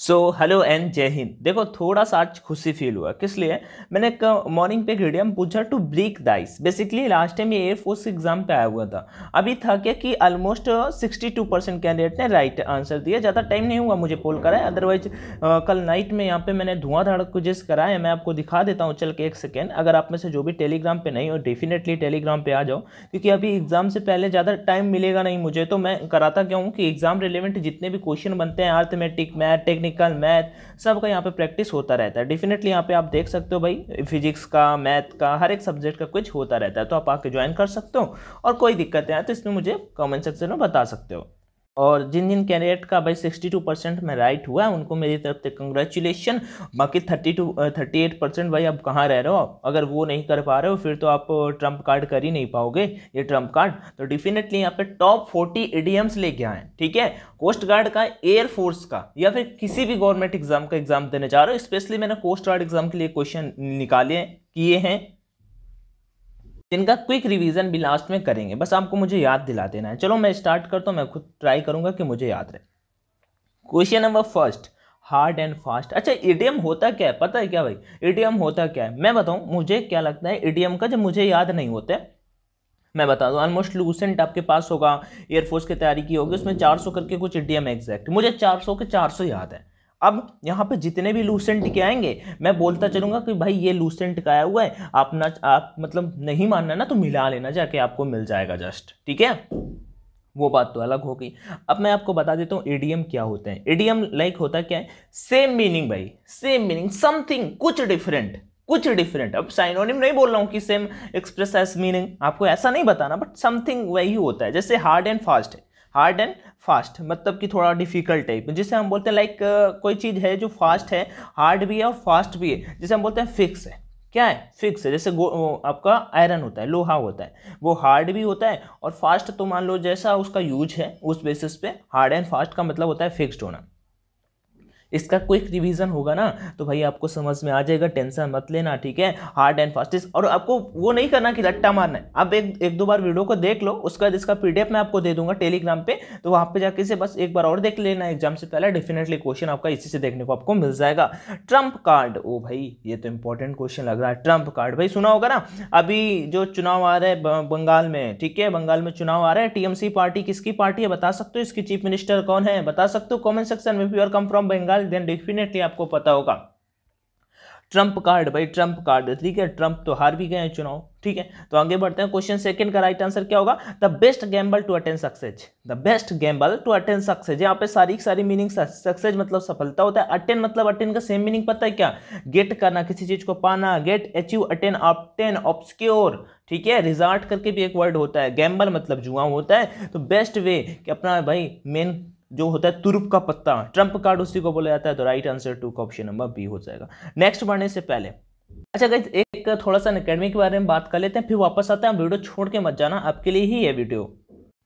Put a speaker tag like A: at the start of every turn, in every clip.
A: So hello and जय हिंद। देखो थोड़ा सा आज खुशी फील हुआ, किस लिए? मैंने एक मॉर्निंग पे एक वीडियो में पूछा to break the ice. Basically last time ये एयरफोर्स एग्जाम पे आया हुआ था। अभी था क्या कि ऑलमोस्ट 62% कैंडिडेट ने राइट आंसर दिया। ज़्यादा टाइम नहीं हुआ मुझे पोल कराए, अदरवाइज कल नाइट में यहाँ पे मैंने धुआंधार कुछ कराया। मैं आपको दिखा देता हूँ, चल के एक सेकेंड। अगर आप में से जो भी टेलीग्राम पे नहीं हो डेफिनेटली टेलीग्राम पे आ जाओ, क्योंकि अभी एग्जाम से पहले ज़्यादा टाइम मिलेगा नहीं मुझे। तो मैं कराता क्या हूँ कि एग्जाम रिलेवेंट जितने भी क्वेश्चन बनते हैं, अर्थमेटिक, मैथ, टेक्निकल, मैथ, सबका यहाँ पे प्रैक्टिस होता रहता है। डेफिनेटली यहाँ पे आप देख सकते हो भाई, फिजिक्स का, मैथ का, हर एक सब्जेक्ट का कुछ होता रहता है। तो आप आके ज्वाइन कर सकते हो, और कोई दिक्कत है तो इसमें मुझे कमेंट सेक्शन में बता सकते हो। और जिन जिन कैंडिडेट का भाई 62% में राइट हुआ है उनको मेरी तरफ से कंग्रेचुलेशन। बाकी 38% भाई आप कहाँ रह रहे हो? अगर वो नहीं कर पा रहे हो फिर तो आप ट्रम्प कार्ड कर ही नहीं पाओगे, ये ट्रम्प कार्ड। तो डेफिनेटली यहाँ पे टॉप 40 ईडीएम्स लेके आए, ठीक है? कोस्ट गार्ड का, एयरफोर्स का, या फिर किसी भी गवर्नमेंट एग्जाम का एग्जाम देने जा रहे हो। स्पेशली मैंने कोस्ट गार्ड एग्जाम के लिए क्वेश्चन निकाले किए हैं, जिनका क्विक रिवीजन भी लास्ट में करेंगे। बस आपको मुझे याद दिला देना है। चलो मैं स्टार्ट करता हूँ, मैं खुद ट्राई करूंगा कि मुझे याद रहे। Question number first, hard and fast. अच्छा, ईडीएम होता क्या है? पता है क्या भाई ईडीएम होता क्या है? मैं बताऊं, मुझे क्या लगता है ईडीएम का, जब मुझे याद नहीं होता है मैं बता दूं। ऑलमोस्ट लूसेंट आपके पास होगा, एयरफोर्स की तैयारी की होगी, उसमें 400 करके कुछ ईडीएम एग्जैक्ट, मुझे 400 के 400 याद है। अब यहाँ पे जितने भी लूसेंट के आएंगे मैं बोलता चलूंगा कि भाई ये लूसेंट का आया हुआ है, आप मतलब नहीं मानना ना तो मिला लेना जाके, आपको मिल जाएगा जस्ट, ठीक है? वो बात तो अलग हो गई। अब मैं आपको बता देता हूँ ईडीएम क्या होते हैं। ईडीएम लाइक होता क्या है? सेम मीनिंग भाई, सेम मीनिंग, समथिंग, कुछ डिफरेंट, कुछ डिफरेंट। अब साइनोनिम नहीं बोल रहा हूँ कि सेम एक्सप्रेस एस मीनिंग, आपको ऐसा नहीं बताना, बट समथिंग वही होता है। जैसे हार्ड एंड फास्ट है, हार्ड एंड फास्ट मतलब कि थोड़ा डिफिकल्ट है, जिसे हम बोलते हैं लाइक कोई चीज़ है जो फास्ट है, हार्ड भी है और फास्ट भी है, जिसे हम बोलते हैं फिक्स है। क्या है? फिक्स है। जैसे आपका आयरन होता है, लोहा होता है, वो हार्ड भी होता है और फास्ट। तो मान लो जैसा उसका यूज है उस बेसिस पे हार्ड एंड फास्ट का मतलब होता है फिक्स्ड होना। इसका क्विक रिवीजन होगा ना तो भाई आपको समझ में आ जाएगा, टेंशन मत लेना, ठीक है? Hard and fast. और आपको वो नहीं करना कि रट्टा मारना है। अब एक दो बार वीडियो को देख लो, उसका बाद इसका पीडीएफ मैं आपको दे दूंगा टेलीग्राम पे, तो वहां पे जाके से बस एक बार और देख लेना एग्जाम से पहले। डेफिनेटली क्वेश्चन आपका इसी से देखने को आपको मिल जाएगा। ट्रम्प कार्ड, ओ भाई ये तो इंपॉर्टेंट क्वेश्चन लग रहा है। ट्रम्प कार्ड भाई सुना होगा ना, अभी जो चुनाव आ रहा है बंगाल में, ठीक है? बंगाल में चुनाव आ रहा है। टीएमसी पार्टी किसकी पार्टी है बता सकते हो? इसकी चीफ मिनिस्टर कौन है बता सकते हो? कमेंट सेक्शन में। If you are come from Bengal then definitely आपको पता होगा। ट्रम्प कार्ड भाई, ट्रम्प कार्ड, ठीक है? ट्रम्प तो हार भी गए हैं चुनाव, ठीक है? तो आगे बढ़ते हैं। क्वेश्चन सेकंड का राइट आंसर क्या होगा? The best gamble to attain success. The best gamble to attain success, यहाँ पे सारी मीनिंग, सक्सेस मतलब सफलता होता है, अटेन मतलब अटेन का सेम मीनिंग पता है क्या? गेट करना, किसी चीज को पाना, get, achieve, attain, obtain, obscure, ठीक है? रिजल्ट करके भी एक वर्ड होता है। गैम्बल मतलब जुआ होता है। तो बेस्ट वे कि अपना भाई मेन जो होता है तुरुप का पत्ता, ट्रम्प कार्ड उसी को बोला जाता है। तो राइट आंसर 2 का ऑप्शन नंबर बी हो जाएगा। नेक्स्ट बढ़ने से पहले अच्छा गाइस, एक थोड़ा सा अकेडमी के बारे में बात कर लेते हैं, फिर वापस आते हैं। वीडियो छोड़ के मत जाना, आपके लिए ही है वीडियो।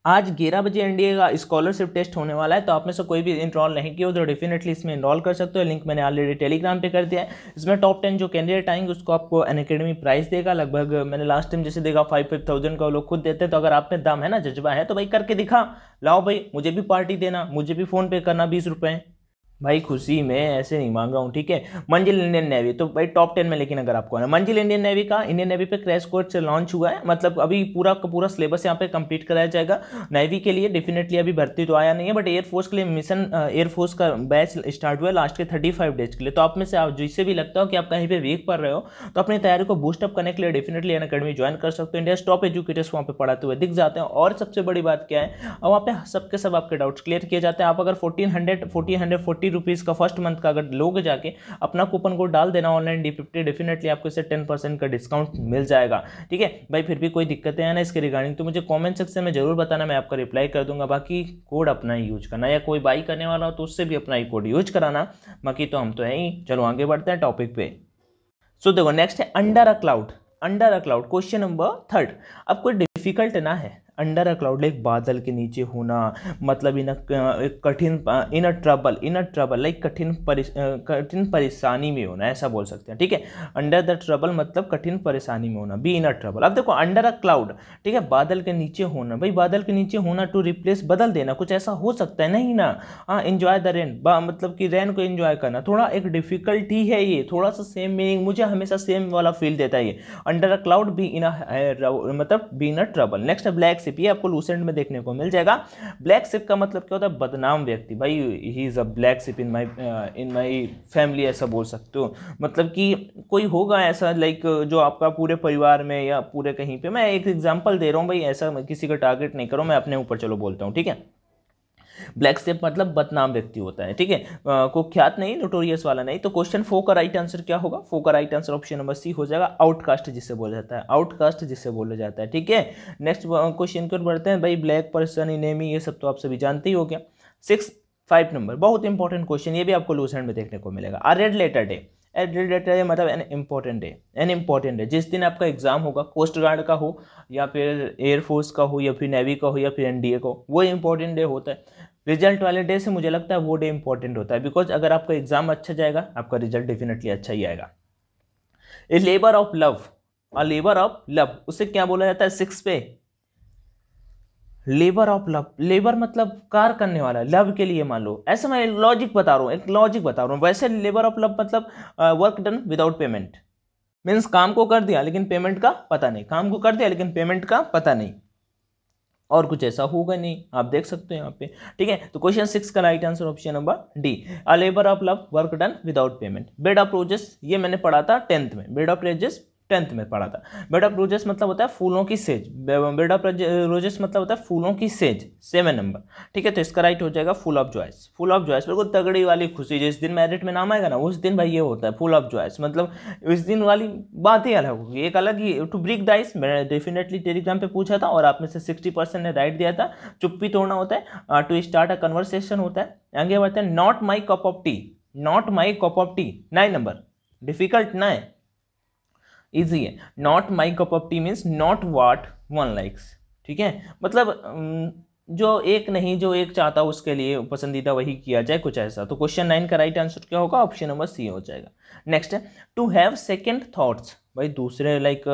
A: आज 11 बजे एनडीए का स्कॉलरशिप टेस्ट होने वाला है, तो आप में से कोई भी इनरोल नहीं किया हो तो डेफिनेटली इसमें इनरोल कर सकते हो। लिंक मैंने ऑलरेडी टेलीग्राम पे कर दिया है। इसमें टॉप 10 जो कैंडिडेट आएंगे उसको आपको अनअकैडमी प्राइस देगा। लगभग मैंने लास्ट टाइम जैसे देखा 5,000 का वो लोग खुद देते हैं। तो अगर आप में दम है ना, जज्बा है, तो भाई करके दिखा, लाओ भाई मुझे भी पार्टी देना, मुझे भी फ़ोन पे करना 20 रुपये भाई, खुशी में ऐसे नहीं मांग रहा हूँ, ठीक है? मंजिल इंडियन नेवी तो भाई टॉप 10 में, लेकिन अगर आपको है मंजिल इंडियन नेवी का, इंडियन नेवी पे क्रैश कोर्स लॉन्च हुआ है। मतलब अभी पूरा का पूरा सिलेबस यहाँ पे कंप्लीट कराया जाएगा। नेवी के लिए डेफिनेटली अभी भर्ती तो आया नहीं है, बट एयरफोर्स के लिए मिशन, एयरफोर्स का बैच स्टार्ट हुआ है लास्ट के 35 डेज के लिए। तो आप में से जिससे भी लगता हो कि आप कहीं पर वीक पढ़ रहे हो तो अपनी तैयारी को बूस्टअप करने के लिए डेफिनेटली अनअकैडमी ज्वाइन कर सकते हो। इंडिया टॉप एजुकेटर्स वहाँ पे पढ़ाते हुए दिख जाते हैं। और सबसे बड़ी बात क्या है, वहाँ पे सबके सब आपके डाउट्स क्लियर किए जाते हैं। आप अगर 1,440 रुपीज़ का फर्स्ट मंथ का अगर लोगे जाके अपना कूपन कोड डाल देना ऑनलाइन D50, डेफिनेटली आपको इससे 10% का डिस्काउंट मिल जाएगा, ठीक है भाई? फिर भी कोई दिक्कतें हैं ना इसके रिगार्डिंग तो मुझे कमेंट सेक्शन में जरूर बताना, मैं आपका रिप्लाई कर दूंगा। बाकी कोड अपना ही यूज करना, या कोई बाई करने वाला हो तो उससे भी अपना ही कोड यूज कराना। बाकी तो हम तो है ही। चलो आगे बढ़ते हैं टॉपिक पे। सो देखो नेक्स्ट है under a cloud. Under a cloud question number 3। अब कोई डिफिकल्ट ना है, अंडर अ क्लाउड लाइक बादल के नीचे होना, मतलब इन कठिन, इन अ ट्रबल लाइक कठिन परेशानी में होना, ऐसा बोल सकते हैं, ठीक है। अंडर द ट्रबल मतलब कठिन परेशानी में होना, बी इन अ ट्रबल। अब देखो अंडर अ क्लाउड, ठीक है, बादल के नीचे होना, भाई बादल के नीचे होना टू रिप्लेस बदल देना, कुछ ऐसा हो सकता है नहीं ना। हाँ, एंजॉय द रेन, मतलब कि रेन को एंजॉय करना, थोड़ा एक डिफिकल्टी है ये, थोड़ा सा सेम मीनिंग, मुझे हमेशा सेम वाला फील देता है ये। Under a cloud be in मतलब be in a trouble. Next black ship, ये आपको लूसेंट में देखने को मिल जाएगा। ब्लैक शिप का मतलब क्या होता है, बदनाम व्यक्ति, भाई ही is a black ship in my family, ऐसा बोल सकते हो, मतलब कि कोई होगा ऐसा लाइक जो आपका पूरे परिवार में या पूरे कहीं पे, मैं एक एग्जांपल दे रहा हूँ भाई, ऐसा किसी का टारगेट नहीं करो, मैं अपने ऊपर चलो बोलता हूँ, ठीक है। ब्लैक शिप मतलब बदनाम व्यक्ति होता है, ठीक है, कुख्यात नहीं, नोटोरियस वाला नहीं। तो क्वेश्चन 4 का राइट आंसर क्या होगा, 4 का right answer option number C हो जाएगा, आउटकास्ट जिसे बोला जाता है, आउटकास्ट जिसे बोला जाता है, ठीक है। नेक्स्ट क्वेश्चन की ओर बढ़ते हैं भाई, ब्लैक पर्सन इनेमी, ये सब तो आप सभी जानते ही हो गया। 5 नंबर, बहुत इंपॉर्टेंट क्वेश्चन, ये भी आपको लूसेंट में देखने को मिलेगा। A red letter day, red letter day मतलब एन इम्पोर्टेंट डे, जिस दिन आपका एग्जाम होगा, कोस्ट गार्ड का हो या फिर एयरफोर्स का हो या फिर नेवी का हो या फिर एनडीए का हो, वो इंपॉर्टेंट डे होता है। रिजल्ट वाले डे से मुझे लगता है वो डे इंपॉर्टेंट होता है, बिकॉज अगर आपका एग्जाम अच्छा जाएगा, आपका रिजल्ट डेफिनेटली अच्छा ही आएगा। A labour of love, a labour of love, उसे क्या बोला जाता है 6 पे, लेबर ऑफ लव, लेबर मतलब कार्य करने वाला, लव के लिए मान लो, ऐसा मैं लॉजिक बता रहा हूँ, एक लॉजिक बता रहा हूँ। वैसे लेबर ऑफ लव मतलब work done without payment, means काम को कर दिया लेकिन पेमेंट का पता नहीं, काम को कर दिया लेकिन पेमेंट का पता नहीं, और कुछ ऐसा होगा नहीं, आप देख सकते हो यहाँ पे, ठीक है। तो क्वेश्चन 6 का right answer option number D, a labour of love work done without payment. Bed of roses, ये मैंने पढ़ा था 10th में, बेड ऑफ रोजेस 10th में पढ़ा था। बेड ऑफ रोजेस मतलब होता है फूलों की सेज, बेड ऑफ रोजेस मतलब होता है फूलों की सेज, 7 नंबर, ठीक है। तो इसका राइट हो जाएगा full of joys, full of joys बिल्कुल तगड़ी वाली खुशी, जिस दिन मेरिट में नाम आएगा ना उस दिन भाई ये होता है फुल ऑफ जॉयस, मतलब इस दिन वाली बात ही अलग होगी, एक अलग ही। टू ब्रेक द आइस, मैंने डेफिनेटली टेलीग्राम पे पूछा था और आप में से 60% ने राइट दिया था। चुप्पी तोड़ना होता है, टू स्टार्ट अ कन्वर्सेशन होता है। आगे बढ़ते हैं, not my cup of tea, not my cup of tea 9 number, difficult ना है, इजी है। Not my cup of tea means not what one likes, ठीक है, मतलब जो एक नहीं, जो एक चाहता है उसके लिए पसंदीदा वही किया जाए, कुछ ऐसा। तो क्वेश्चन 9 का राइट आंसर क्या होगा, ऑप्शन नंबर सी हो जाएगा। नेक्स्ट है, टू हैव सेकेंड थॉट्स, भाई दूसरे लाइक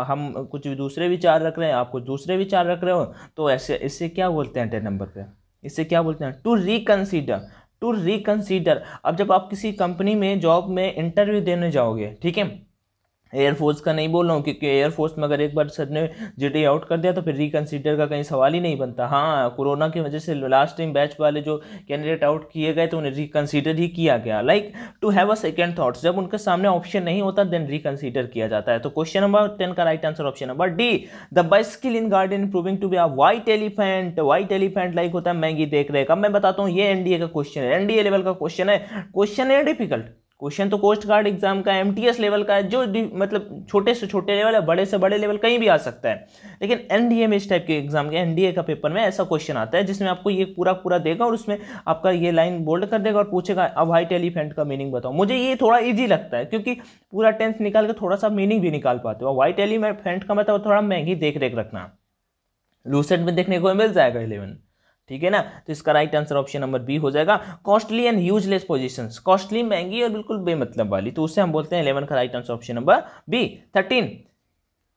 A: हम कुछ दूसरे विचार रख रहे हैं, आप कुछ दूसरे विचार रख रहे हो, तो ऐसे इससे क्या बोलते हैं 10 नंबर पे, इससे क्या बोलते हैं, टू रिकंसीडर, टू रिकंसीडर। अब जब आप किसी कंपनी में जॉब में इंटरव्यू देने जाओगे, ठीक है, एयरफोर्स का नहीं बोल रहा हूँ, क्योंकि एयरफोर्स में अगर एक बार सर ने जीडी आउट कर दिया तो फिर रिकंसीडर का कहीं सवाल ही नहीं बनता। हाँ, कोरोना की वजह से लास्ट टाइम बैच वाले जो कैंडिडेट आउट किए गए तो उन्हें रिकंसीडर ही किया गया, like to have a second thoughts, जब उनके सामने ऑप्शन नहीं होता देन रिकंसीडर किया जाता है। तो क्वेश्चन नंबर 10 का right answer option number D, the bicycle in garden proving to be a white elephant, white elephant like होता है मैगी देख रेख। अब मैं बताता हूँ, ये एनडीए का क्वेश्चन है, एनडीए लेवल का क्वेश्चन है, क्वेश्चन है डिफिकल्ट, क्वेश्चन तो कोस्ट गार्ड एग्जाम का एमटीएस लेवल का है, जो मतलब छोटे से छोटे लेवल है, बड़े से बड़े लेवल कहीं भी आ सकता है, लेकिन एनडीए में इस टाइप के एग्जाम के एनडीए का पेपर में ऐसा क्वेश्चन आता है जिसमें आपको ये पूरा पूरा देगा और उसमें आपका ये लाइन बोल्ड कर देगा और पूछेगा अब व्हाइट एलिफेंट का मीनिंग बताओ। मुझे ये थोड़ा इजी लगता है क्योंकि पूरा टेंथ निकाल के थोड़ा सा मीनिंग भी निकाल पाते हो। व्हाइट एलिफेंट का मतलब थोड़ा महंगी देख रेख रखना, लूसेंट में देखने को मिल जाएगा 11, ठीक है ना। तो इसका right answer option number B हो जाएगा, costly and useless possessions, costly महंगी और बिल्कुल बेमतलब वाली, तो उससे हम बोलते हैं 11 का right answer option number B. 13,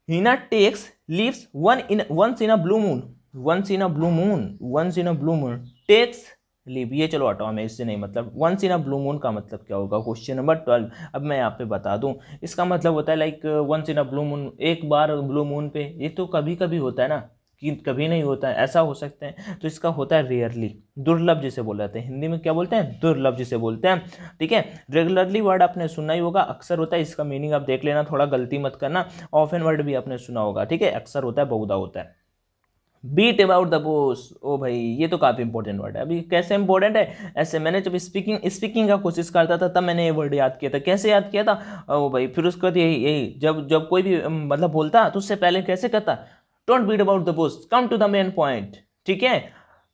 A: Hina takes leaves once in a blue moon, once in a blue moon, once in a blue moon, takes leave, ये चलो हटाओ, हमें इससे नहीं मतलब। Once in a blue moon का मतलब क्या होगा, क्वेश्चन नंबर 12। अब मैं यहाँ पे बता दूं, इसका मतलब होता है like once in a blue moon, एक बार ब्लू मून पे, ये तो कभी कभी होता है ना कि कभी नहीं होता है, ऐसा हो सकता है, तो इसका होता है रेयरली, दुर्लभ जिसे बोल जाते हैं, हिंदी में क्या बोलते हैं, दुर्लभ जिसे बोलते हैं, ठीक है। रेगुलरली वर्ड आपने सुना ही होगा, अक्सर होता है, इसका मीनिंग आप देख लेना, थोड़ा गलती मत करना। ऑफन वर्ड भी आपने सुना होगा, ठीक है, अक्सर होता है, बहुधा होता है। बीट अबाउट द बुश, ओ भाई ये तो काफी इंपॉर्टेंट वर्ड है। अभी कैसे इंपॉर्टेंट है, ऐसे मैंने जब स्पीकिंग का कोशिश करता था तब मैंने ये वर्ड याद किया था। कैसे याद किया था, ओ भाई, फिर उसके बाद यही जब जब कोई भी मतलब बोलता तो उससे पहले कैसे कहता, don't beat about the bush, come to the main point, ठीक है,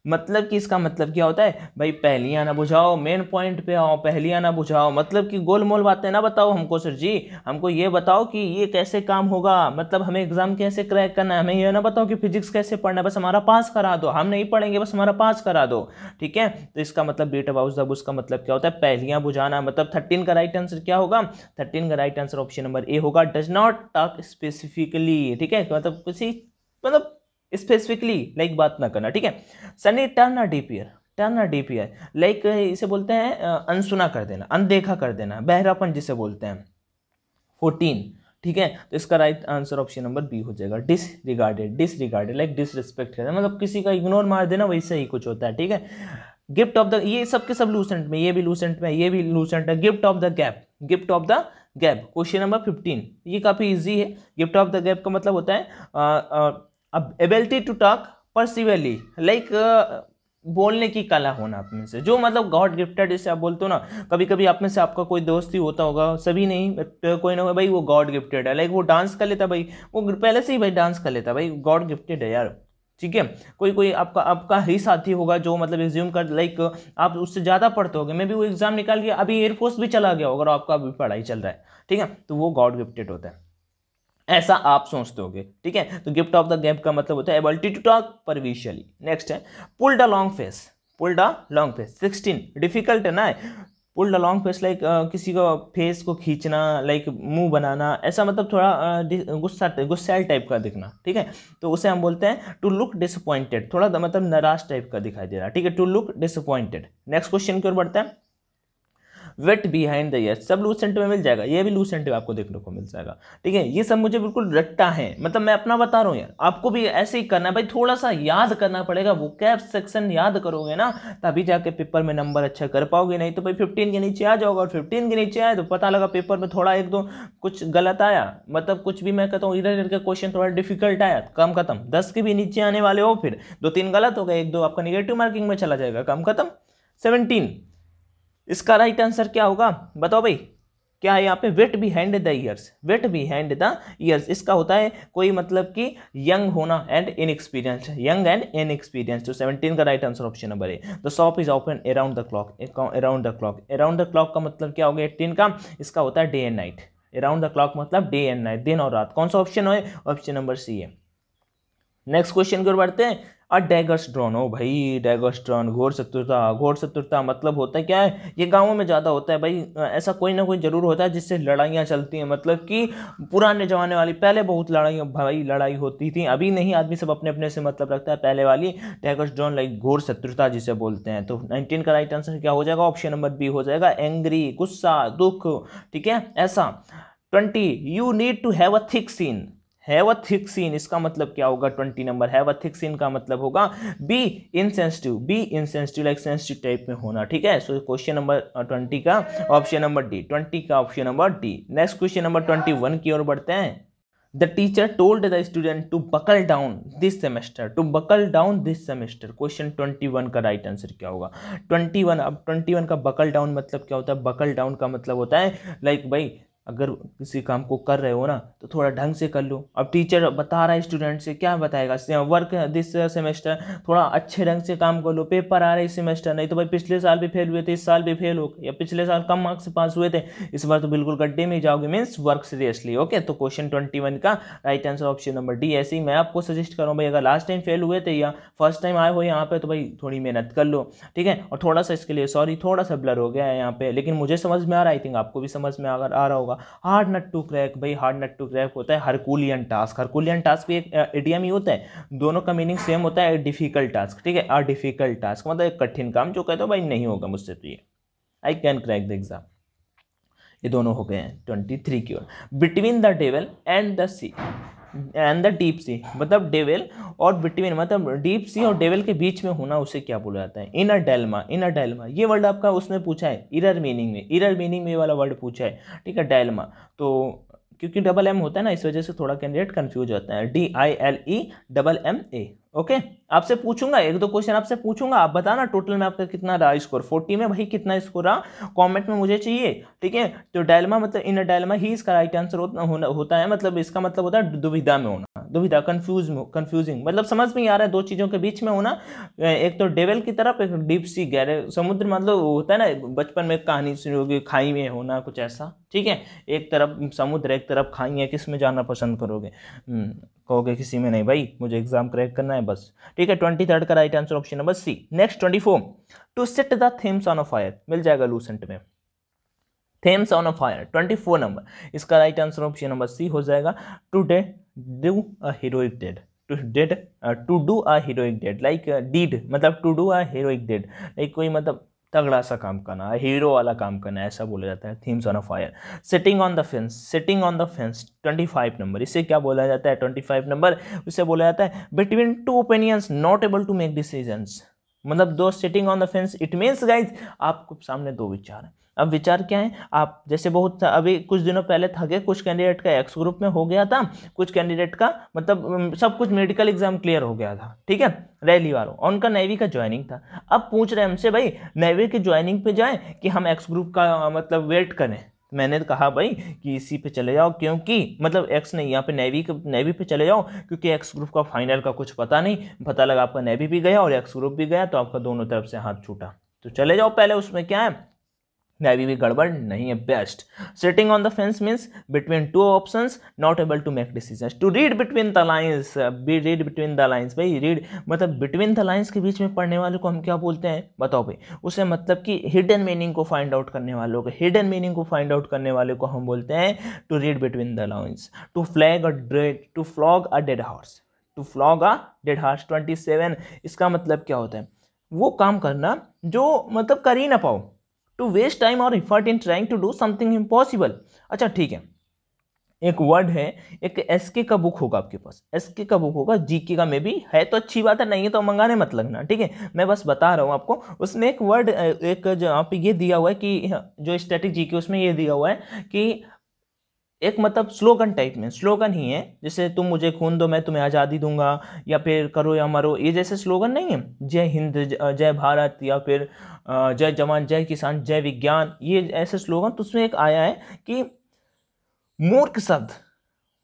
A: मतलब कि इसका मतलब क्या होता है भाई, पहेलियां ना बुझाओ, मेन पॉइंट पे आओ, पहेलियां ना बुझाओ, मतलब कि गोल मोल बातें ना बताओ हमको सर जी, हमको ये बताओ कि ये कैसे काम होगा, मतलब हमें एग्जाम कैसे क्रैक करना है, हमें ये ना बताओ कि फिजिक्स कैसे पढ़ना है, बस हमारा पास करा दो, हम नहीं पढ़ेंगे बस हमारा पास करा दो। ठीक है, तो इसका मतलब बीट अबाउट द बुश का मतलब क्या होता है, पहेलियां बुझाना। मतलब 13 का राइट आंसर क्या होगा, 13 का right answer option number A होगा, डज नॉट टॉक स्पेसिफिकली। ठीक है, मतलब किसी मतलब स्पेसिफिकली लाइक बात ना करना। ठीक है, Sunny turn a deep year, turn a deep year like इसे बोलते हैं अनसुना कर देना, अनदेखा कर देना, बहरापन जिसे बोलते हैं। 14। ठीक है, तो इसका right answer option number B हो जाएगा, डिसरिगार्डेड, डिसरिगार्डेड लाइक डिसरिस्पेक्ट करना, मतलब किसी का इग्नोर मार देना, वैसे ही कुछ होता है। ठीक है, गिफ्ट ऑफ द, ये सब के सब लूसेंट में, ये भी लूसेंट में, ये भी लूसेंट है। Gift of the gap, gift of the gap, question number 15, ये काफी इजी है। गिफ्ट ऑफ द गैप का मतलब होता है एबिलिटी टू टॉक परसिवरली, लाइक बोलने की कला होना आप में से, जो मतलब गॉड गिफ्टेड जैसे आप बोलते हो ना, कभी कभी आप में से आपका कोई दोस्त ही होता होगा, सभी नहीं बट कोई ना कोई भाई वो गॉड गिफ्टेड है, लाइक वो डांस कर लेता भाई, वो पहले से ही भाई डांस कर लेता भाई, गॉड गिफ्टेड है यार। ठीक है, कोई कोई आपका आपका ही साथी होगा जो मतलब एज्यूम कर लाइक आप उससे ज़्यादा पढ़ते होगे, मे भी वो एग्जाम निकाल के अभी एयरफोर्स भी चला गया होगा और आपका अभी पढ़ाई चल रहा है। ठीक है, तो वो गॉड गिफ्टेड होता है, ऐसा आप सोचते होगे। ठीक है, तो गिफ्ट ऑफ द गैप का मतलब होता है एबिलिटी टू टॉक परविशियली। नेक्स्ट है pulled a long face, pulled a long face 16, difficult है ना। Pulled a long face like किसी का फेस को खींचना, लाइक मुंह बनाना, ऐसा मतलब थोड़ा गुस्सैल टाइप का दिखना। ठीक है, तो उसे हम बोलते हैं टू लुक डिसअपॉइंटेड, थोड़ा मतलब नाराज टाइप का दिखाई दे रहा है। ठीक है, to look disappointed. Next question की ओर बढ़ते हैं, वेट बिहाइंड द ईयर्स, सब लूसेंट में मिल जाएगा, ये भी लूसेंट में आपको देखने को मिल जाएगा। ठीक है, ये सब मुझे बिल्कुल रट्टा है, मतलब मैं अपना बता रहा हूँ यार, आपको भी ऐसे ही करना है भाई, थोड़ा सा याद करना पड़ेगा, वो कैप सेक्शन याद करोगे ना तभी जाके पेपर में नंबर अच्छा कर पाओगे, नहीं तो भाई 15 के नीचे आ जाओगे, और 15 के नीचे आए तो पता लगा पेपर में थोड़ा एक दो कुछ गलत आया, मतलब कुछ भी मैं कहता हूँ इधर इधर का क्वेश्चन थोड़ा डिफिकल्ट आया, कम खत्म, 10 के भी नीचे आने वाले हो, फिर 2-3 गलत हो गए, एक दो आपका निगेटिव मार्किंग में चला जाएगा, कम खत्म। 17, इसका राइट आंसर क्या होगा बताओ भाई, क्या है यहाँ पे, wet behind the ears, wet behind the ears, इसका होता है कोई मतलब कि यंग होना and inexperience, young and inexperience. तो 17 का right answer option number A, the shop is open around the clock, around the clock, around the clock का मतलब क्या हो गया 18 का, इसका होता है day and night, around the clock मतलब डे एंड नाइट, दिन और रात, कौन सा ऑप्शन है, ऑप्शन नंबर सी है। नेक्स्ट क्वेश्चन की ओर बढ़ते हैं, अ डैगर्स ड्रॉन, ओ भाई डैगर्स ड्रॉन, घोर शत्रुता, घोर शत्रुता मतलब होता है क्या है, ये गांवों में ज़्यादा होता है भाई, ऐसा कोई ना कोई जरूर होता है जिससे लड़ाइयाँ चलती हैं, मतलब कि पुराने जमाने वाली, पहले बहुत लड़ाई भाई लड़ाई होती थी, अभी नहीं, आदमी सब अपने अपने से मतलब रखता है, पहले वाली डैगर्स ड्रॉन लाइक घोर शत्रुता जिसे बोलते हैं। तो 19 का राइट आंसर क्या हो जाएगा, ऑप्शन नंबर बी हो जाएगा, एंग्री, गुस्सा, दुख। ठीक है, ऐसा। 20, you need to have a thick skin, have a thick skin, इसका मतलब क्या होगा 20 number, have a thick skin का मतलब होगा be insensitive, be insensitive like sensitive type में होना। ठीक है, सो क्वेश्चन नंबर 20 का ऑप्शन नंबर डी, 20 का option number D. Next question number 21 की ओर बढ़ते हैं, the teacher told the student to buckle down this semester, to buckle down this semester, question 21 का राइट आंसर क्या होगा 21। अब 21 का बकल डाउन मतलब क्या होता है, बकल डाउन का मतलब होता है लाइक भाई अगर किसी काम को कर रहे हो ना तो थोड़ा ढंग से कर लो। अब टीचर बता रहा है स्टूडेंट से, क्या बताएगा, वर्क दिस सेमेस्टर, थोड़ा अच्छे ढंग से काम कर लो, पेपर आ रहे इस सेमेस्टर, नहीं तो भाई पिछले साल भी फेल हुए थे, इस साल भी फेल हो, या पिछले साल कम मार्क्स से पास हुए थे, इस बार तो बिल्कुल गड्ढे में ही जाओगे, मीन्स वर्क सीरियसली। ओके, तो क्वेश्चन 21 का right answer option number D. ऐसे ही मैं आपको सजेस्ट करूँ भाई, अगर लास्ट टाइम फेल हुए थे या फर्स्ट टाइम आए हो यहाँ पे तो भाई थोड़ी मेहनत कर लो। ठीक है, और थोड़ा सा इसके लिए सॉरी, थोड़ा सा ब्लर हो गया है यहाँ पे, लेकिन मुझे समझ में आ रहा है, आई थिंक आपको भी समझ में अगर आ रहा होगा। हार्ड नट टू क्रैक, भाई हार्ड नट टू क्रैक होता है हरकुलियन टास्क, हरकुलियन टास्क भी एक इडियम ही होता है, दोनों का मीनिंग सेम होता है, डिफिकल्ट टास्क। ठीक है, अ डिफिकल्ट टास्क मतलब एक कठिन काम, जो कहते हो भाई नहीं होगा मुझसे तो ये I can crack the exam. ये दोनों हो गए हैं 23 की ओर। Between the devil and the sea and the deep sea, मतलब डेविल और बिटवीन मतलब डीप सी और डेविल के बीच में होना, उसे क्या बोला जाता है, इन अ डेल्मा, इन अ डेल्मा, ये वर्ड आपका उसमें पूछा है इरर मीनिंग में, इरर मीनिंग में वाला वर्ड पूछा है। ठीक है, डेल्मा, तो क्योंकि डबल एम होता है ना, इस वजह से थोड़ा कैंडिडेट कंफ्यूज होता है, DILE double M A, okay आपसे पूछूंगा, एक दो क्वेश्चन आपसे पूछूंगा, आप बताना टोटल में आपका कितना रहा स्कोर। 40 में भाई कितना स्कोर रहा कमेंट में मुझे चाहिए, ठीक है। तो डायलेमा मतलब इन डायलेमा ही इसका राइट आंसर होता है, मतलब इसका मतलब होता है दुविधा में होना, दुविधा कंफ्यूजिंग, मतलब समझ में आ रहा है दो चीज़ों के बीच में होना, एक तो डेवल की तरफ, एक डीप सी गहरे समुद्र, मतलब होता है ना बचपन में कहानी सुनी होगी खाई में होना कुछ ऐसा, ठीक है। एक तरफ समुद्र एक तरफ खाई है, किस में जाना पसंद करोगे? कहोगे किसी में नहीं भाई, मुझे एग्जाम क्रैक करना है बस, ठीक है। 23 का right answer option number C. Next 24, to set the Thames on a fire, मिल जाएगा लूसेंट में, Thames on a fire 24 number, इसका right answer option number C हो जाएगा। To do a heroic deed, to do a heroic deed, like deed मतलब to do a heroic deed, like कोई मतलब तगड़ा सा काम करना, हीरो वाला काम करना, ऐसा बोला जाता है। Themes on a fire. Sitting on the fence, sitting on the fence 25 number, इसे क्या बोला जाता है? 25 नंबर इसे बोला जाता है between two opinions not able to make decisions, मतलब दो sitting on the fence, it means guys आपको सामने दो विचार हैं। अब विचार क्या है? आप जैसे बहुत अभी कुछ दिनों पहले था कि कुछ कैंडिडेट का एक्स ग्रुप में हो गया था, कुछ कैंडिडेट का मतलब सब कुछ मेडिकल एग्जाम क्लियर हो गया था, ठीक है, रैली वालों, और उनका नेवी का ज्वाइनिंग था। अब पूछ रहे हैं हमसे भाई नेवी की ज्वाइनिंग पे जाएं कि हम एक्स ग्रुप का मतलब वेट करें। मैंने तो कहा भाई कि इसी पे चले जाओ, क्योंकि मतलब एक्स नहीं, यहाँ पे नेवी पे चले जाओ, क्योंकि एक्स ग्रुप का फाइनल का कुछ पता नहीं, पता लगा आपका नेवी भी गया और एक्स ग्रुप भी गया, तो आपका दोनों तरफ से हाथ छूटा। तो चले जाओ पहले, उसमें क्या है, नेवी भी गड़बड़ नहीं है, best. Sitting on the fence means between two options not able to make decisions, to read between the lines, read between the lines, भाई रीड मतलब बिटवीन द लाइंस के बीच में पढ़ने वाले को हम क्या बोलते हैं बताओ भाई? उसे मतलब कि हिडन मीनिंग को फाइंड आउट करने वालों को, हिडन मीनिंग को फाइंड आउट करने वाले को हम बोलते हैं to read between the lines. To flog a dead horse, to flog a dead horse 27, इसका मतलब क्या होता है? वो काम करना जो मतलब कर ही ना पाओ, टू वेस्ट टाइम और effort in trying to do something impossible. अच्छा ठीक है, एक वर्ड है, एक एसके का बुक होगा आपके पास, एसके का बुक होगा, जीके का में भी है तो अच्छी बात है, नहीं है तो मंगाने मत लगना, ठीक है। मैं बस बता रहा हूँ आपको, उसमें एक वर्ड एक जहाँ पे ये दिया हुआ है कि जो स्टैटिक जीके उसमें ये दिया हुआ है कि एक मतलब स्लोगन टाइप में, स्लोगन ही है, जैसे तुम मुझे खून दो मैं तुम्हें आज़ादी दूंगा, या फिर करो या मरो, ये जैसे स्लोगन नहीं है, जय हिंद जय भारत, या फिर जय जवान जय किसान जय विज्ञान, ये ऐसे स्लोगन। तो उसमें एक आया है कि मूर्ख शब्द,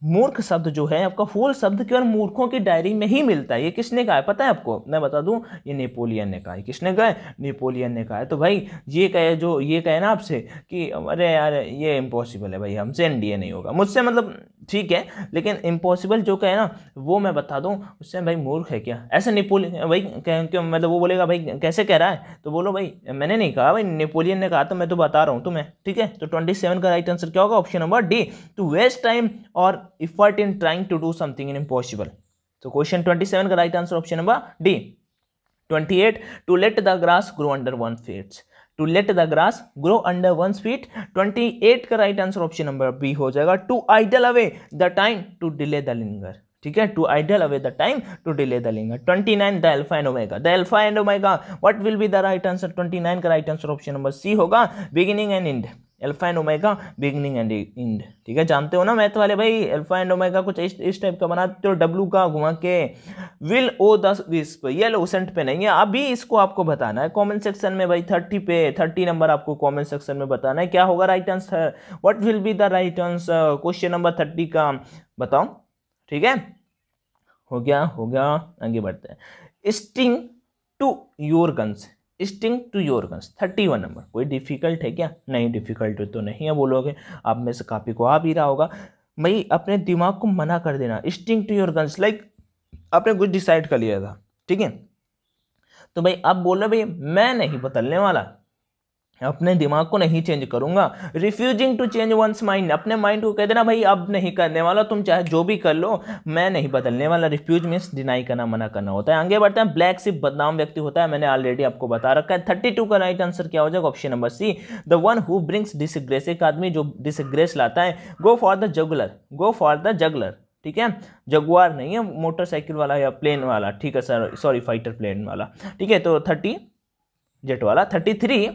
A: मूर्ख शब्द जो है आपका होल शब्द केवल मूर्खों की डायरी में ही मिलता है। ये किसने कहा है पता है आपको? मैं बता दूं, ये नेपोलियन ने कहा है। किसने कहा है? नेपोलियन ने कहा है। तो भाई ये कहे जो ये कहे ना आपसे कि अरे यार ये इम्पॉसिबल है भाई, हमसे एनडीए नहीं होगा, मुझसे मतलब ठीक है, लेकिन इम्पॉसिबल जो कहे ना वो मैं बता दूं, उससे भाई मूर्ख है क्या? ऐसा नेपोलियन भाई क्यों, मतलब वो बोलेगा भाई कैसे कह रहा है, तो बोलो भाई मैंने नहीं कहा भाई, नेपोलियन ने कहा, तो मैं तो बता रहा हूँ तुम्हें, ठीक है। तो 27 का राइट आंसर क्या होगा? Option number D, to waste time और effort in trying to do something impossible. So question 27 का right answer option number D. 28, to let the grass grow under one's feet, to let the grass grow under one's feet 28 का right answer option number B हो जाएगा। to idle away the time to delay the linger, ठीक है, to idle away the time to delay the linger। 29, the alpha and omega, the alpha and omega, what will be the right answer? 29 का right answer option number C होगा, beginning and end, alpha and omega beginning and end, ठीक है, जानते हो ना math वाले भाई, alpha and omega कुछ इस टाइप का बनाते हो, डब्लू का घुमा के, विल ओ द विस्प, ये लोसेंट पे नहीं है, अभी इसको आपको बताना है कमेंट सेक्शन में भाई, 30 नंबर आपको कमेंट सेक्शन में बताना है क्या होगा right answer, what will be the right answer question number 30 का, बताओ, ठीक है। हो गया आगे बढ़ते हैं। Stick to your guns, stick to your guns 31 number, कोई डिफिकल्ट है क्या? नहीं डिफिकल्ट तो नहीं है, बोलोगे आप में से काफी को आ भी रहा होगा भाई। अपने दिमाग को मना कर देना, stick to your guns, like आपने कुछ डिसाइड कर लिया था, ठीक है, तो भाई आप बोलो भाई मैं नहीं बदलने वाला, अपने दिमाग को नहीं चेंज करूंगा। Refusing to change one's mind, अपने माइंड को कह देना भाई अब नहीं करने वाला, तुम चाहे जो भी कर लो मैं नहीं बदलने वाला। रिफ्यूज मीन्स डिनाई करना, मना करना होता है। आगे बढ़ते हैं। ब्लैक शिप बदनाम व्यक्ति होता है, मैंने ऑलरेडी आपको बता रखा है। 32 का राइट आंसर क्या हो जाएगा? Option number C, the one who brings disgrace, एक आदमी जो डिसग्रेस लाता है। Go for the jugular, go for the jugular, ठीक है, जगुआर नहीं है, मोटरसाइकिल वाला या प्लेन वाला, ठीक है सर, सॉरी फाइटर प्लेन वाला, ठीक है। तो 30 जेट वाला। 33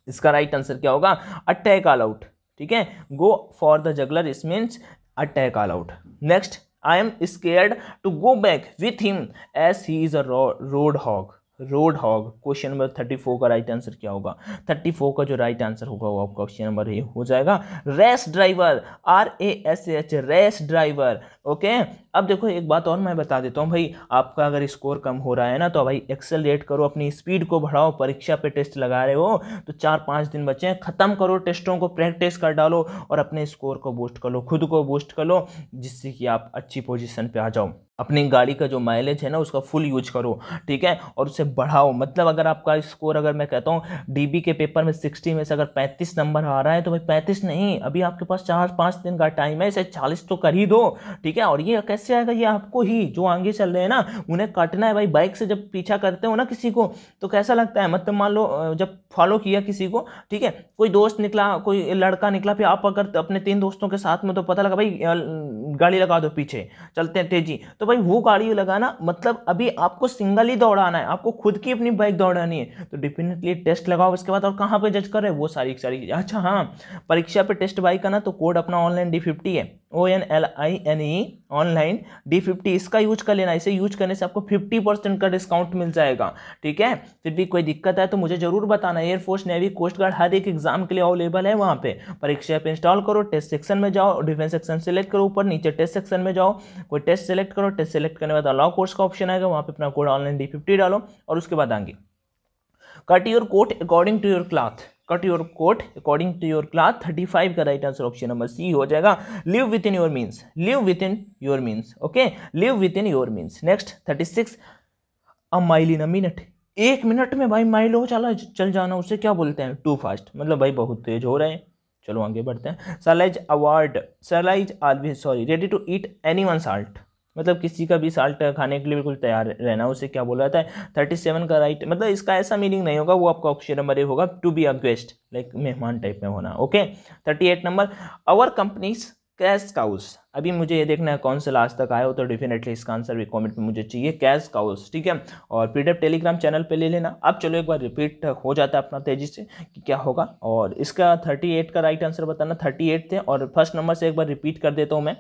A: इसका राइट आंसर क्या होगा? अटैक ऑल आउट, ठीक है, go for the jugular is means attack all out. Next I am scared to go back with him as he is a road hog. Road hog. Question number 34 का right answer क्या होगा? 34 का जो right answer होगा वो आपका question number A हो जाएगा, race driver, RASH, race driver. Okay, अब देखो एक बात और मैं बता देता हूँ भाई, आपका अगर स्कोर कम हो रहा है ना तो भाई एक्सेलरेट करो, अपनी स्पीड को बढ़ाओ। परीक्षा पे टेस्ट लगा रहे हो तो 4-5 दिन बचे हैं, खत्म करो टेस्टों को, प्रैक्टिस कर डालो और अपने स्कोर को बूस्ट कर लो, खुद को बूस्ट कर लो, जिससे कि आप अच्छी पोजीशन पे आ जाओ। अपनी गाड़ी का जो माइलेज है ना उसका फुल यूज करो, ठीक है, और उसे बढ़ाओ। मतलब अगर आपका स्कोर, अगर मैं कहता हूँ DB के पेपर में 60 में से अगर 35 नंबर आ रहा है तो भाई 35 नहीं, अभी आपके पास 4-5 दिन का टाइम है, इसे 40 तो कर ही दो, ठीक है। और ये कैसे आएगा? ये आपको ही, जो आगे चल रहे हैं ना उन्हें काटना है भाई। बाइक से जब पीछा करते हो ना किसी को तो कैसा लगता है? मतलब मान लो जब फॉलो किया किसी को, ठीक है, कोई दोस्त निकला, कोई लड़का निकला, फिर आप अगर अपने 3 दोस्तों के साथ में, तो पता लगा भाई गाड़ी लगा दो पीछे, चलते हैं तेजी, तो भाई वो गाड़ी लगाना मतलब अभी आपको सिंगल ही दौड़ाना है, आपको खुद की अपनी बाइक दौड़ानी है, तो डेफिनेटली टेस्ट लगाओ इसके बाद। और कहाँ पे जज कर रहे हैं? वो सारी सारी। अच्छा हाँ, परीक्षा पे टेस्ट बाइक का ना तो कोड अपना ऑनलाइन D50 है, ONLINE ऑनलाइन D50, इसका यूज कर लेना। इसे यूज करने से आपको 50% का डिस्काउंट मिल जाएगा, ठीक है। फिर भी कोई दिक्कत है तो मुझे जरूर बताना। एयरफोर्स, नेवी, कोस्ट गार्ड हर एक एग्जाम के लिए अवेलेबल है वहाँ पे। परीक्षा पे इंस्टॉल करो, टेस्ट सेक्शन में जाओ, डिफेंस सेक्शन सेलेक्ट करो, ऊपर नीचे टेस्ट सेक्शन में जाओ, कोई टेस्ट सेलेक्ट करो, टेस्ट सेलेक्ट करने के बाद अलाउ कोर्स का ऑप्शन आएगा, वहाँ पे अपना कोड ऑनलाइन D50 डालो और उसके बाद आगे cut your coat according to your cloth. Cut your coat according to your cloth, 35 का right answer option number C हो जाएगा। Live within your means, live within your means, okay, live within your means. Next 36, a mile in a minute, 1 minute में भाई mile हो चल जाना, उसे क्या बोलते हैं? टू फास्ट, मतलब भाई बहुत तेज हो रहे हैं। चलो आगे बढ़ते हैं। सरलाइज अवार्ड, सरलाइज always sorry ready to eat anyone salt, मतलब किसी का भी साल्ट खाने के लिए बिल्कुल तैयार रहना, उसे क्या बोला जाता है? 37 का राइट, मतलब इसका ऐसा मीनिंग नहीं होगा, वो आपका ऑप्शन नंबर ए होगा, to be a guest, like मेहमान टाइप में होना, okay. 38 number, our companies cash cows. अभी मुझे ये देखना है कौन से लास्ट तक आए हो, तो डेफिनेटली इसका आंसर भी कमेंट में मुझे चाहिए, कैश काउस, ठीक है। और PDF टेलीग्राम चैनल पे ले लेना। अब चलो एक बार रिपीट हो जाता है अपना तेजी से कि क्या होगा, और इसका 38 का राइट आंसर बताना। 38 थे और फर्स्ट नंबर से एक बार रिपीट कर देता हूँ मैं।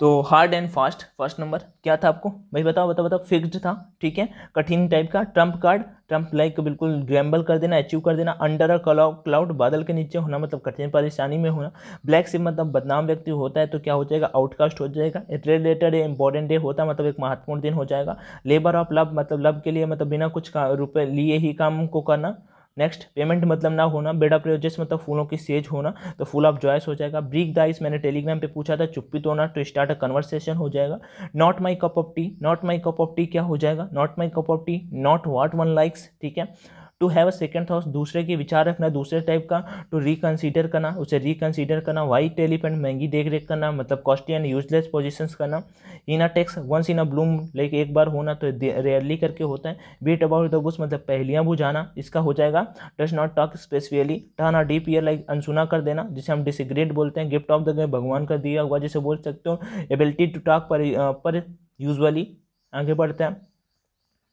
A: तो hard and fast, first number क्या था आपको भाई? बताओ बताओ बताओ। फिक्स्ड था, ठीक है, कठिन टाइप का। ट्रम्प कार्ड, ट्रम्प लाइक बिल्कुल गैम्बल कर देना, अचीव कर देना। अंडर अ क्लाउड, बादल के नीचे होना, मतलब कठिन परेशानी में होना। ब्लैक सिप, मतलब बदनाम व्यक्ति होता है तो क्या हो जाएगा? आउटकास्ट हो जाएगा। रिलेटेड इंपॉर्टेंट डे होता है, मतलब एक महत्वपूर्ण दिन हो जाएगा। लेबर ऑफ लव, मतलब लव के लिए, मतलब बिना कुछ रुपए लिए ही काम को करना। नेक्स्ट पेमेंट, मतलब ना होना। बेड ऑफ रोजेस, मतलब फूलों की सेज होना, तो फुल ऑफ जॉयस हो जाएगा। ब्रेक द आइस, मैंने टेलीग्राम पे पूछा था, चुप्पी तोड़ना, टू स्टार्ट अ कन्वर्सेशन हो जाएगा। Not my cup of tea, not my cup of tea क्या हो जाएगा? Not my cup of tea, not what one likes, ठीक है। To have a second thought, दूसरे के विचार रखना, दूसरे टाइप का। टू रिकन्सीडर करना, उसे रिकन्सीडर करना। वाइट एलिफेंट, महंगी देख रेख करना, मतलब कॉस्टली एंड यूजलेस पोजिशंस करना। इन अ टेक्स, once in a blue moon, like एक बार होना, तो रेयरली करके होता है। बीट अबाउट द बुश, मतलब पहलियां बुझाना, इसका हो जाएगा। Does not talk specifically, turn a deep year, like अनसुना कर देना, जिसे हम डिसग्रेड बोलते हैं। गिफ्ट ऑफ द डे, भगवान का दिया हुआ जिसे बोल सकते हो। एबिलिटी टू टॉक पर यूजुअली, आगे बढ़ते हैं।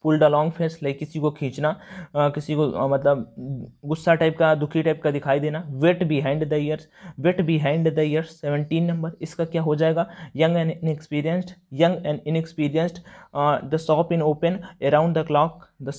A: पुल्ड अलॉन्ग फेस, लाइक किसी को खींचना, किसी को मतलब गुस्सा टाइप का, दुखी टाइप का दिखाई देना। Wet behind the ears, wet behind the ears, 17 number, इसका क्या हो जाएगा? Young and inexperienced, young and inexperienced. The shop in open around the clock, the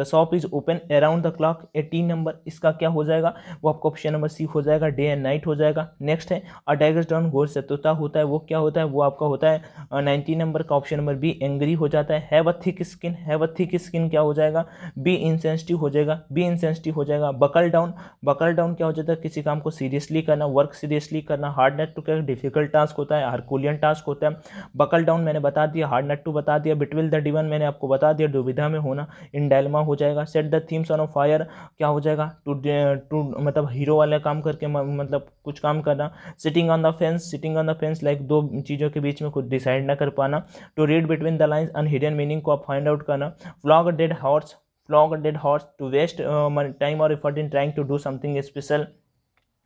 A: shop is open around the clock, 18 number, इसका क्या हो जाएगा? वो आपका ऑप्शन नंबर C हो जाएगा, डे एंड नाइट हो जाएगा। नेक्स्ट है अ डाइगर्स डाउन, घोर शत्रुता होता है, वो क्या होता है? वो आपका होता है 19 नंबर का ऑप्शन नंबर B, एंग्री हो जाता है। Have a thick skin, have a thick skin क्या हो जाएगा? बी इंसेंसिटिव हो जाएगा, बी इंसेंसिटिव हो जाएगा। बकल डाउन, बकल डाउन क्या हो जाता है? किसी काम को सीरियसली करना, वर्क सीरियसली करना। हार्ड नेट टू क्या? डिफिकल्ट टास्क होता है, हरकुलियन टास्क होता है। बकल डाउन मैंने बता दिया, हार्ड नेट टू बता दिया, बिटवीन द डिवन मैंने आपको बता दिया, दुविधा में होना। इन डायलमा हो जाएगा। Set the Thames on fire क्या हो जाएगा? टू मतलब हीरो वाला काम करके मतलब कुछ काम करना। Sitting on the fence, sitting on the fence like दो चीज़ों के बीच में कुछ डिसाइड ना कर पाना। To read between the lines, unhidden meaning को आप फाइंड आउट करना। Flog dead horse, flog a dead horse, to waste time or effort in trying to do something special,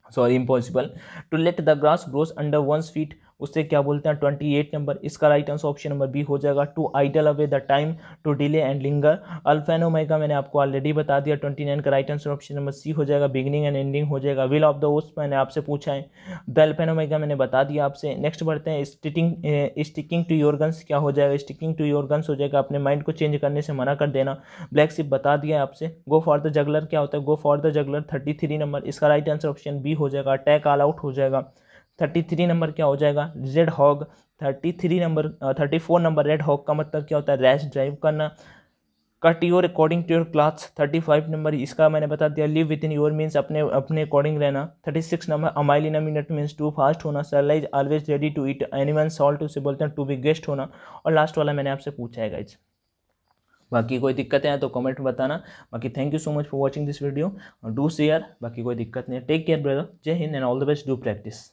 A: sorry impossible. To let the grass grows under one's feet, उससे क्या बोलते हैं 28 number, इसका right answer option number B हो जाएगा। To idle away the time, to delay and linger. Alpha and omega मैंने आपको already बता दिया, 29 का right answer option number C हो जाएगा। बिगिनिंग एंड एंडिंग हो जाएगा। विल ऑफ द ओस्ट मैंने आपसे पूछा है, द अल्फा एंड ओमेगा मैंने बता दिया आपसे। नेक्स्ट बढ़ते हैं, स्टिकिंग टू योर गन्स क्या हो जाएगा, स्टिकिंग टू योर गन्स हो जाएगा अपने माइंड को चेंज करने से मना कर देना। ब्लैक शिप बता दिया आपसे। गो फॉर द जगलर क्या होता है, go for the juggler 33 number, इसका राइट आंसर ऑप्शन बी हो जाएगा। अटैक ऑल आउट हो जाएगा। 33 नंबर क्या हो जाएगा, red hog. 33 number 34 number red hog का मतलब क्या होता है, रैश ड्राइव करना। Cut your according to your cloths 35 number, इसका मैंने बता दिया। Live within your means अपने अकॉर्डिंग रहना। 36 number a mile in a minute means too fast होना। सनलाइज always ready to eat anyone salt, उसे बोलते हैं टू बी गेस्ट होना। और लास्ट वाला मैंने आपसे पूछा है गाइज। बाकी कोई दिक्कतें हैं तो कमेंट में बताना। बाकी thank you so much for watching this video, do share. बाकी कोई दिक्कत नहीं है। टेक केयर ब्रदर, जय Hind and all the best, do practice.